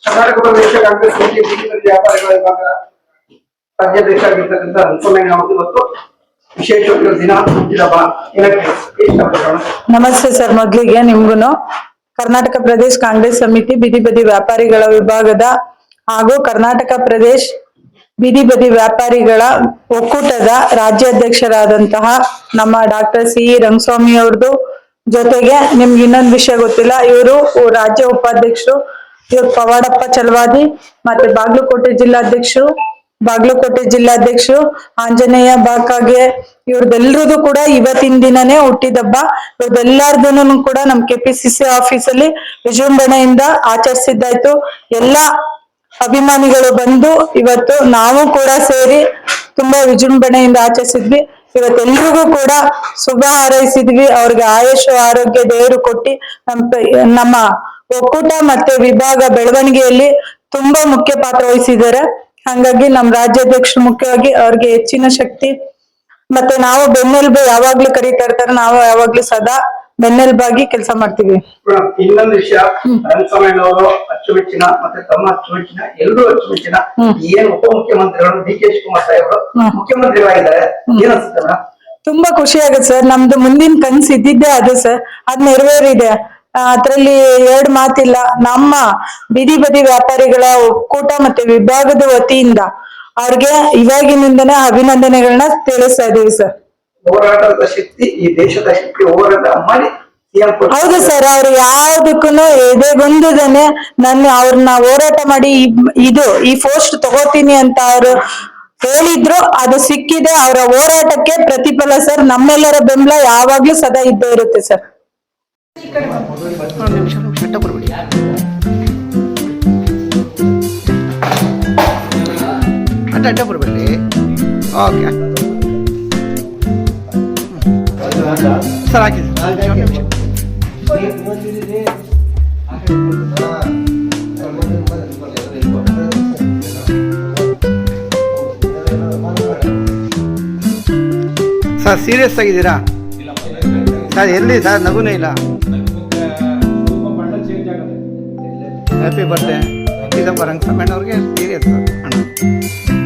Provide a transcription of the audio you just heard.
ಕರ್ನಾಟಕ ಪ್ರದೇಶ ಕಾಂಗ್ರೆಸ್ ಸಮಿತಿ ಬೀದಿ ವ್ಯಾಪಾರಿಗಳ ವಿಭಾಗದ ರಾಜ್ಯಾಧ್ಯಕ್ಷರಾಗಿರ್ತಕ್ಕಂಥ ರಂಗಸ್ವಾಮಿ ಅವರು ಇವತ್ತು ವಿಶೇಷವಾಗಿ ದಿನ ನಮಸ್ತೆ ಸರ್. ಮೊದಲಿಗೆ ನಿಮ್ಗುನು ಕರ್ನಾಟಕ ಪ್ರದೇಶ ಕಾಂಗ್ರೆಸ್ ಸಮಿತಿ ಬೀದಿ ಬದಿ ವ್ಯಾಪಾರಿಗಳ ವಿಭಾಗದ ಹಾಗೂ ಕರ್ನಾಟಕ ಪ್ರದೇಶ ಬೀದಿ ಬದಿ ವ್ಯಾಪಾರಿಗಳ ಒಕ್ಕೂಟದ ರಾಜ್ಯಾಧ್ಯಕ್ಷರಾದಂತಹ ನಮ್ಮ ಡಾಕ್ಟರ್ ಸಿ ರಂಗಸ್ವಾಮಿ ಅವ್ರದ್ದು ಜೊತೆಗೆ ನಿಮ್ಗೆ ಇನ್ನೊಂದು ವಿಷಯ ಗೊತ್ತಿಲ್ಲ, ಇವರು ರಾಜ್ಯ ಉಪಾಧ್ಯಕ್ಷರು, ಇವ್ರು ಪವಾಡಪ್ಪ ಚಲವಾದಿ, ಮತ್ತೆ ಬಾಗಲಕೋಟೆ ಜಿಲ್ಲಾಧ್ಯಕ್ಷರು ಆಂಜನೇಯ ಬಾಕಾಗೆ, ಇವ್ರದೆಲ್ಲರದು ಕೂಡ ಇವತ್ತಿನ ದಿನನೇ ಹುಟ್ಟಿದಬ್ಬ. ಇವ್ರದೆಲ್ಲಾರ್ದು ಕೂಡ ನಮ್ ಕೆಪಿಸಿಸಿ ಆಫೀಸಲ್ಲಿ ವಿಜೃಂಭಣೆಯಿಂದ ಆಚರಿಸಿದ್ದಾಯ್ತು. ಎಲ್ಲಾ ಅಭಿಮಾನಿಗಳು ಬಂದು ಇವತ್ತು ನಾವು ಕೂಡ ಸೇರಿ ತುಂಬಾ ವಿಜೃಂಭಣೆಯಿಂದ ಆಚರಿಸಿದ್ವಿ. ಇವತ್ತೆಲ್ರಿಗೂ ಕೂಡ ಶುಭ ಹಾರೈಸಿದ್ವಿ. ಅವ್ರಿಗೆ ಆಯುಷ್ ಆರೋಗ್ಯ ದೇವರು ಕೊಟ್ಟಿ ನಮ್ಮ ಒಕ್ಕೂಟ ಮತ್ತೆ ವಿಭಾಗ ಬೆಳವಣಿಗೆಯಲ್ಲಿ ತುಂಬಾ ಮುಖ್ಯ ಪಾತ್ರ ವಹಿಸಿದ್ದಾರೆ. ಹಾಗಾಗಿ ನಮ್ಮ ರಾಜ್ಯಾಧ್ಯಕ್ಷರು ಮುಖ್ಯವಾಗಿ ಅವ್ರಿಗೆ ಹೆಚ್ಚಿನ ಶಕ್ತಿ ಮತ್ತೆ ನಾವು ಬೆನ್ನೆಲುಬು ಯಾವಾಗ್ಲೂ ಕರೀತಾ ಇರ್ತಾರೆ, ನಾವು ಯಾವಾಗ್ಲೂ ಸದಾ ಬೆನ್ನೆಲುಬಾಗಿ ಕೆಲಸ ಮಾಡ್ತೀವಿ. ಇನ್ನೊಂದು ವಿಷಯ, ರಂಗಸ್ವಾಮಿಯವರು ಅಚ್ಚುಮೆಚ್ಚಿನ ಮತ್ತೆ ತಮ್ಮ ಅಚ್ಚುಮೆಚ್ಚಿನ ಎಲ್ಲರೂ ಅಚ್ಚುಮೆಚ್ಚಿನ ಏನು ಉಪಮುಖ್ಯಮಂತ್ರಿಗಳು ಡಿ ಕೆ ಶಿವಕುಮಾರ್ ಸಾಹೇಬರು ಮುಖ್ಯಮಂತ್ರಿಗಳಾಗಿದ್ದಾರೆ. ಏನಿಸ್ತದ? ತುಂಬಾ ಖುಷಿ ಆಗುತ್ತೆ ಸರ್. ನಮ್ದು ಮುಂದಿನ ಕನ್ಸು ಇದ್ದಿದ್ದೆ ಅದು ಸರ್, ಅದ್ ನೆರವೇರಿದೆ. ಅದ್ರಲ್ಲಿ ಎರಡು ಮಾತಿಲ್ಲ. ನಮ್ಮ ಬೀದಿ ಬದಿ ವ್ಯಾಪಾರಿಗಳ ಒಕ್ಕೂಟ ಮತ್ತೆ ವಿಭಾಗದ ವತಿಯಿಂದ ಅವ್ರಿಗೆ ಇವಾಗಿನಿಂದನೇ ಅಭಿನಂದನೆಗಳನ್ನ ತಿಳಿಸ್ತಾ ಇದೀವಿ ಸರ್. ಹೋರಾಟದ ಶಕ್ತಿ ಈ ದೇಶದ ಶಕ್ತಿ, ಹೋರಾಟ ಮಾಡಿ ಹೌದು ಸರ್. ಅವ್ರು ಯಾವ್ದಕ್ಕೂ ಎದೆಗೊಂದನೆ ಅವ್ರನ್ನ ಹೋರಾಟ ಮಾಡಿ ಈ ಪೋಸ್ಟ್ ತಗೋತೀನಿ ಅಂತ ಅವ್ರು ಹೇಳಿದ್ರು, ಅದು ಸಿಕ್ಕಿದೆ. ಅವರ ಹೋರಾಟಕ್ಕೆ ಪ್ರತಿಫಲ ಸರ್. ನಮ್ಮೆಲ್ಲರ ಬೆಂಬಲ ಯಾವಾಗ್ಲೂ ಸದಾ ಇದ್ದೇ ಇರುತ್ತೆ ಸರ್. ಅಡ್ಡ ಬರಬೇಡಿ. ಓಕೆ ಸರ್, ಹಾಕಿ ಸರ್. ಸೀರಿಯಸ್ ಆಗಿದ್ದೀರಾ ಸರ್? ಎಲ್ಲಿ ಸರ್? ನಗುನೇ ಇಲ್ಲ. ಹ್ಯಾಪಿ ಬರ್ಡೇ ರಂಗಸ್ವಾಮಿ ಅವ್ರಿಗೆ. ಸೀರಿಯಸ್ ಅಣ್ಣ.